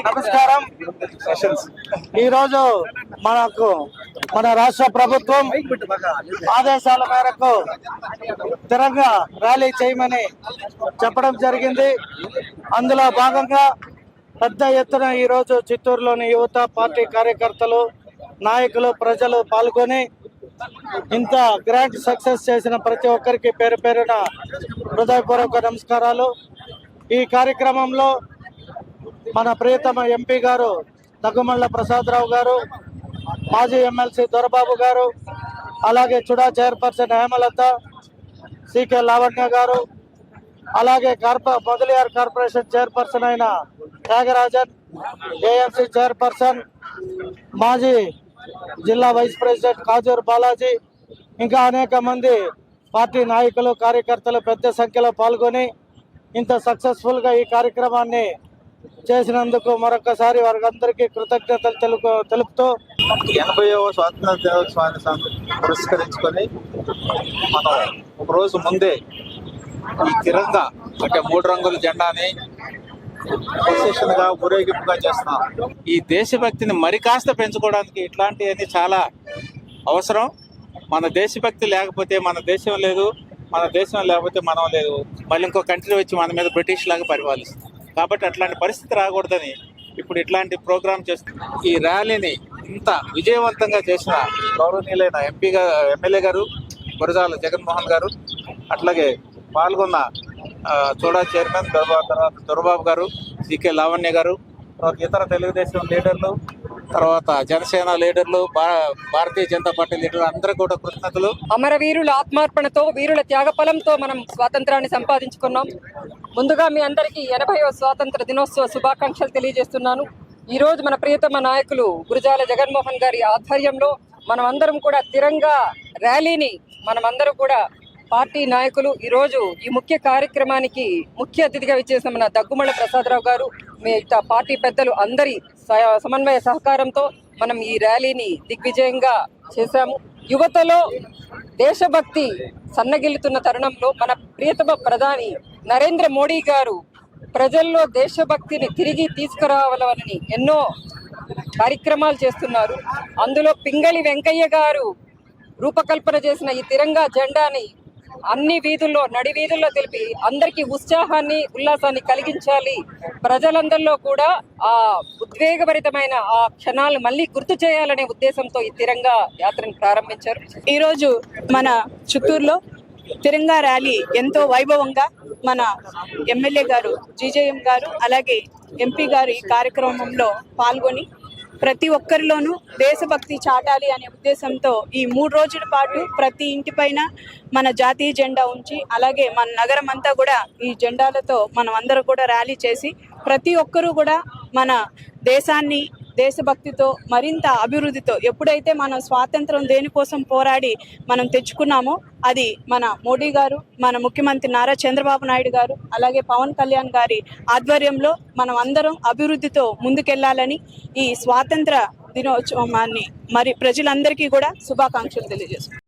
నమస్కారం. ఈరోజు మన రాష్ట్ర ప్రభుత్వం ఆదేశాల మేరకు తిరంగా ర్యాలీ చేయమని చెప్పడం జరిగింది. అందులో భాగంగా పెద్ద ఎత్తున ఈరోజు చిత్తూరులోని యువత, పార్టీ కార్యకర్తలు, నాయకులు, ప్రజలు పాల్గొని ఇంత గ్రాండ్ సక్సెస్ చేసిన ప్రతి ఒక్కరికి పేరు పేరున హృదయపూర్వక నమస్కారాలు. ఈ కార్యక్రమంలో మన ప్రియతమ ఎంపీ గారు దగ్గుమళ్ళ ప్రసాదరావు గారు, మాజీ ఎమ్మెల్సీ దొరబాబు గారు, అలాగే చుడా చైర్పర్సన్ హేమలత, సికే లావణ్య గారు, అలాగే మొదలియార్ కార్పొరేషన్ చైర్పర్సన్ అయిన త్యాగరాజన్, ఏఎంసీ చైర్పర్సన్, మాజీ జిల్లా వైస్ ప్రెసిడెంట్ కాజూర్ బాలాజీ, ఇంకా అనేక మంది పార్టీ నాయకులు, కార్యకర్తలు పెద్ద సంఖ్యలో పాల్గొని ఇంత సక్సెస్ఫుల్గా ఈ కార్యక్రమాన్ని చేసినందుకు మరొకసారి వారందరికీ కృతజ్ఞతలు తెలుపుతూ 80వ స్వాతంత్ర దినోత్సవాన్ని పురస్కరించుకొని మనం ఒక రోజు ముందే ఈ తిరంగా అంటే 3 రంగుల జెండాని పొజిషన్గా ఊరేగింపుగా చేస్తున్నాం. ఈ దేశభక్తిని మరి కాస్త పెంచుకోవడానికి ఇట్లాంటివన్నీ చాలా అవసరం. మన దేశభక్తి లేకపోతే మన దేశం లేదు, మన దేశం లేకపోతే మనం లేదు. మళ్ళీ ఇంకో కంట్రీ వచ్చి మన మీద బ్రిటిష్ లాగా పరిపాలిస్తుంది. కాబట్టి అట్లాంటి పరిస్థితి రాకూడదని ఇప్పుడు ఇట్లాంటి ప్రోగ్రామ్ చేస్తుంది. ఈ ర్యాలీని ఇంత విజయవంతంగా చేసిన గౌరవనీయులైన ఎమ్మెల్యే గారు గురజాల జగన్మోహన్ గారు, అట్లాగే పాల్గొన్న చూడా చైర్మన్ దొరబాబు గారు, సికే లావణ్య గారు, తర్వాత ఇతర తెలుగుదేశం లీడర్లు, తర్వాత జనసేన లీడర్లు, భారతీయ జనతా పార్టీ లీడర్లు అందరూ కూడా కృతజ్ఞతలు. అమరవీరుల ఆత్మార్పణతో, వీరుల త్యాగఫలంతో మనం స్వాతంత్రాన్ని సంపాదించుకున్నాం. ముందుగా మీ అందరికీ 80వ స్వాతంత్ర దినోత్సవ శుభాకాంక్షలు తెలియజేస్తున్నాను. ఈ రోజు మన ప్రియతమ నాయకులు గురజాల జగన్మోహన్ గారి ఆధ్వర్యంలో మనమందరం కూడా తిరంగా ర్యాలీని మనమందరం కూడా పార్టీ నాయకులు ఈరోజు ఈ ముఖ్య కార్యక్రమానికి ముఖ్య అతిథిగా విచ్చేసిన మన దగ్గుమళ్ళ ప్రసాదరావు గారు, మిగతా పార్టీ పెద్దలు అందరి సమన్వయ సహకారంతో మనం ఈ ర్యాలీని దిగ్విజయంగా చేశాము. యువతలో దేశభక్తి సన్నగిల్లుతున్న తరుణంలో మన ప్రియతమ ప్రధాని నరేంద్ర మోడీ గారు ప్రజల్లో దేశభక్తిని తిరిగి తీసుకురావాలని ఎన్నో కార్యక్రమాలు చేస్తున్నారు. అందులో పింగళి వెంకయ్య గారు రూపకల్పన చేసిన ఈ తిరంగా జెండాని అన్ని వీధుల్లో, నడి వీధుల్లో తెలిపి అందరికీ ఉత్సాహాన్ని, ఉల్లాసాన్ని కలిగించాలి, ప్రజలందరిలో కూడా ఆ ఉద్వేగభరితమైన ఆ క్షణాలు మళ్ళీ గుర్తు చేయాలనే ఉద్దేశంతో ఈ తిరంగా యాత్రను ప్రారంభించారు. ఈరోజు మన చిత్తూరులో తిరంగా ర్యాలీ ఎంతో వైభవంగా మన ఎమ్మెల్యే గారు జీజేఎం గారు అలాగే ఎంపీ గారు ఈ కార్యక్రమంలో పాల్గొని ప్రతి ఒక్కరిలోనూ దేశభక్తి చాటాలి అనే ఉద్దేశంతో ఈ 3 రోజుల పాటు ప్రతి ఇంటి పైన మన జాతీయ జెండా ఉంచి, అలాగే మన నగరం అంతా కూడా ఈ జెండాలతో మనం అందరూ కూడా ర్యాలీ చేసి ప్రతి ఒక్కరూ కూడా మన దేశాన్ని దేశభక్తితో మరింత అభివృద్ధితో, ఎప్పుడైతే మనం స్వాతంత్రం దేనికోసం పోరాడి మనం తెచ్చుకున్నామో అది మన మోడీ గారు, మన ముఖ్యమంత్రి నారా చంద్రబాబు నాయుడు గారు, అలాగే పవన్ కళ్యాణ్ గారి ఆధ్వర్యంలో మనం అందరం అభివృద్ధితో ముందుకెళ్లాలని ఈ స్వాతంత్ర దినోత్సవాన్ని మరి ప్రజలందరికీ కూడా శుభాకాంక్షలు తెలియజేస్తున్నాం.